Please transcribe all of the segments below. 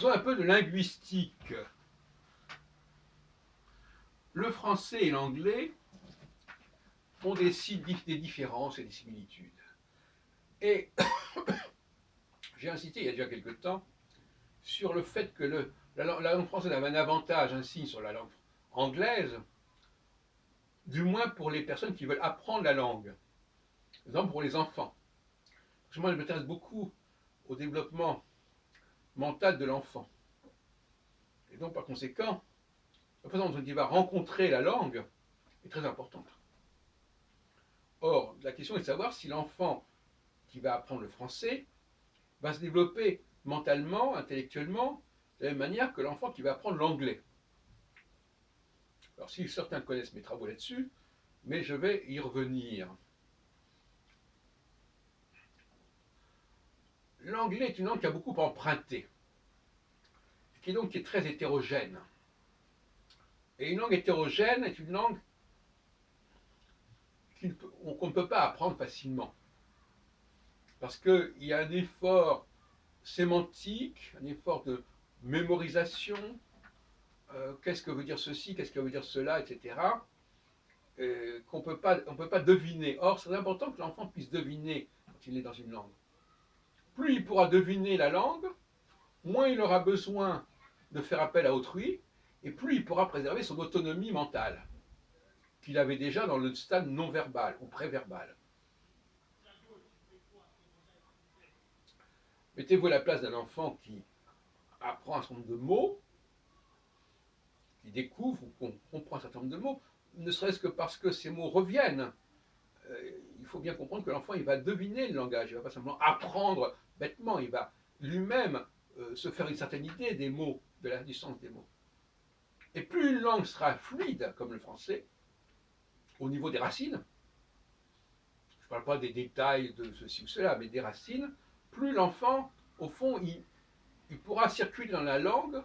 Faisons un peu de linguistique. Le français et l'anglais ont des différences et des similitudes. Et j'ai insisté il y a déjà quelque temps sur le fait que la langue française avait un avantage, un signe sur la langue anglaise, du moins pour les personnes qui veulent apprendre la langue, par exemple pour les enfants. Parce que moi, je m'intéresse beaucoup au développement mental de l'enfant. Et donc, par conséquent, la façon dont il va rencontrer la langue est très importante. Or, la question est de savoir si l'enfant qui va apprendre le français va se développer mentalement, intellectuellement, de la même manière que l'enfant qui va apprendre l'anglais. Alors, si certains connaissent mes travaux là-dessus, mais je vais y revenir. L'anglais est une langue qui a beaucoup emprunté, qui est très hétérogène. Et une langue hétérogène est une langue qu'on ne peut pas apprendre facilement. Parce qu'il y a un effort sémantique, un effort de mémorisation, qu'est-ce que veut dire ceci, qu'est-ce que veut dire cela, etc., qu'on ne peut pas deviner. Or, c'est important que l'enfant puisse deviner quand il est dans une langue. Plus il pourra deviner la langue, moins il aura besoin de faire appel à autrui, et plus il pourra préserver son autonomie mentale, qu'il avait déjà dans le stade non-verbal ou pré-verbal. Mettez-vous à la place d'un enfant qui apprend un certain nombre de mots, qui découvre ou comprend un certain nombre de mots, ne serait-ce que parce que ces mots reviennent. Il faut bien comprendre que l'enfant, il va deviner le langage, il ne va pas simplement apprendre bêtement, il va lui-même se faire une certaine idée des mots, de la distance des mots. Et plus une langue sera fluide, comme le français, au niveau des racines, je ne parle pas des détails de ceci ou cela, mais des racines, plus l'enfant, au fond, il pourra circuler dans la langue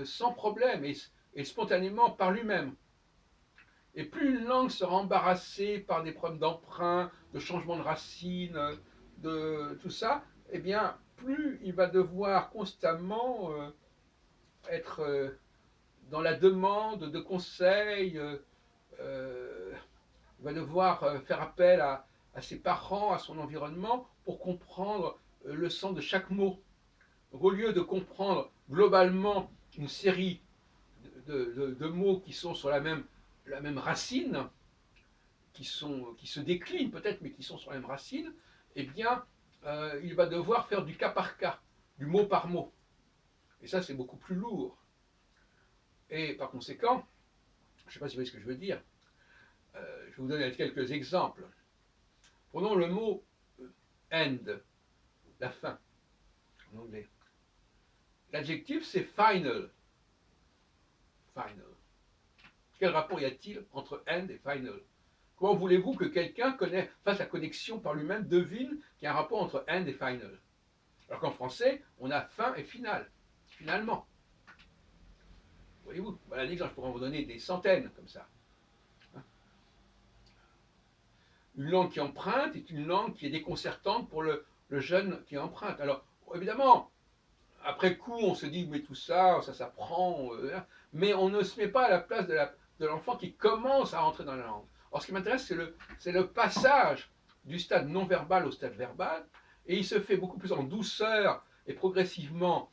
sans problème et spontanément par lui-même. Et plus une langue sera embarrassée par des problèmes d'emprunt, de changement de racines, de tout ça, eh bien, plus il va devoir constamment être dans la demande de conseils, il va devoir faire appel à ses parents, à son environnement, pour comprendre le sens de chaque mot. Donc, au lieu de comprendre globalement une série de mots qui sont sur la même racine, qui se déclinent peut-être, mais qui sont sur la même racine, eh bien, il va devoir faire du cas par cas, du mot par mot. Et ça, c'est beaucoup plus lourd. Et par conséquent, je ne sais pas si vous voyez ce que je veux dire, je vais vous donner quelques exemples. Prenons le mot end, la fin, en anglais. L'adjectif, c'est final. Final. Quel rapport y a-t-il entre end et final? Comment voulez-vous que quelqu'un fasse la connexion par lui-même, devine qu'il y a un rapport entre end et final? Alors qu'en français, on a fin et final, finalement. Voyez-vous, voilà un exemple, je pourrais vous donner des centaines comme ça. Une langue qui emprunte est une langue qui est déconcertante pour le jeune qui emprunte. Alors, évidemment, après coup, on se dit, mais tout ça, ça s'apprend, mais on ne se met pas à la place de l'enfant qui commence à rentrer dans la langue. Or, ce qui m'intéresse, c'est le passage du stade non verbal au stade verbal, et il se fait beaucoup plus en douceur et progressivement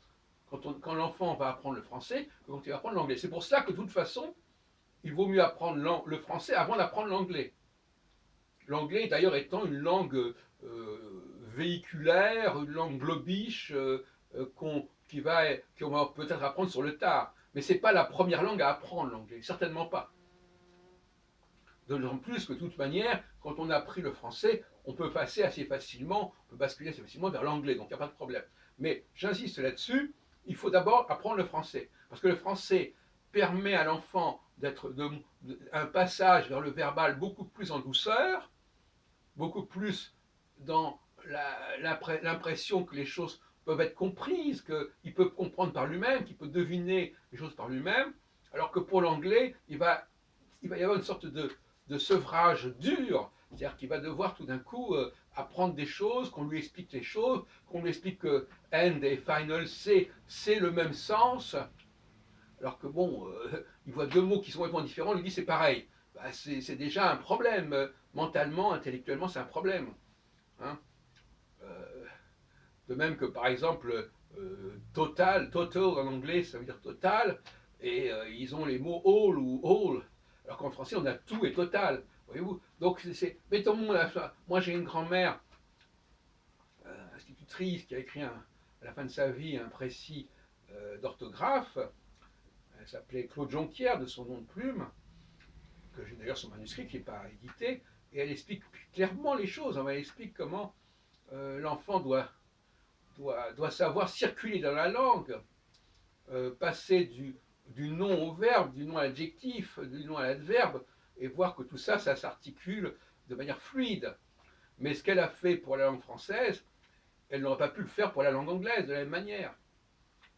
quand l'enfant va apprendre le français que quand il va apprendre l'anglais. C'est pour ça que de toute façon, il vaut mieux apprendre le français avant d'apprendre l'anglais. L'anglais, d'ailleurs, étant une langue véhiculaire, une langue globiche qu'on va peut-être apprendre sur le tard. Mais ce n'est pas la première langue à apprendre, l'anglais, certainement pas. D'autant plus que de toute manière, quand on a appris le français, on peut passer assez facilement, on peut basculer assez facilement vers l'anglais, donc il n'y a pas de problème. Mais j'insiste là-dessus, il faut d'abord apprendre le français. Parce que le français permet à l'enfant d'être un passage vers le verbal beaucoup plus en douceur, beaucoup plus dans l'impression que les choses peuvent être comprises, qu'il peut comprendre par lui-même, qu'il peut deviner les choses par lui-même, alors que pour l'anglais, il va y avoir une sorte de sevrage dur C'est-à-dire qu'il va devoir tout d'un coup apprendre des choses, qu'on lui explique les choses, qu'on lui explique que end et final, c'est le même sens, alors que bon, il voit deux mots qui sont complètement différents, il dit c'est pareil. Bah, c'est déjà un problème. Mentalement, intellectuellement, c'est un problème. Hein. Euh, de même que par exemple, total en anglais, ça veut dire total, et ils ont les mots all ou all, alors qu'en français, on a tout et total. Voyez-vous. Donc, mettons-moi, moi j'ai une grand-mère institutrice qui a écrit à la fin de sa vie un précis d'orthographe. Elle s'appelait Claude Jonquière, de son nom de plume, que j'ai d'ailleurs son manuscrit qui n'est pas édité, et elle explique clairement les choses. Elle explique comment l'enfant doit savoir circuler dans la langue, passer du nom au verbe, du nom à l'adjectif, du nom à l'adverbe, et voir que tout ça, ça s'articule de manière fluide. Mais ce qu'elle a fait pour la langue française, elle n'aurait pas pu le faire pour la langue anglaise de la même manière.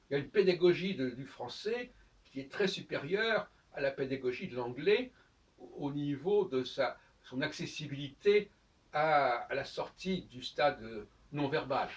Il y a une pédagogie du français qui est très supérieure à la pédagogie de l'anglais au niveau de son accessibilité à la sortie du stade non verbal.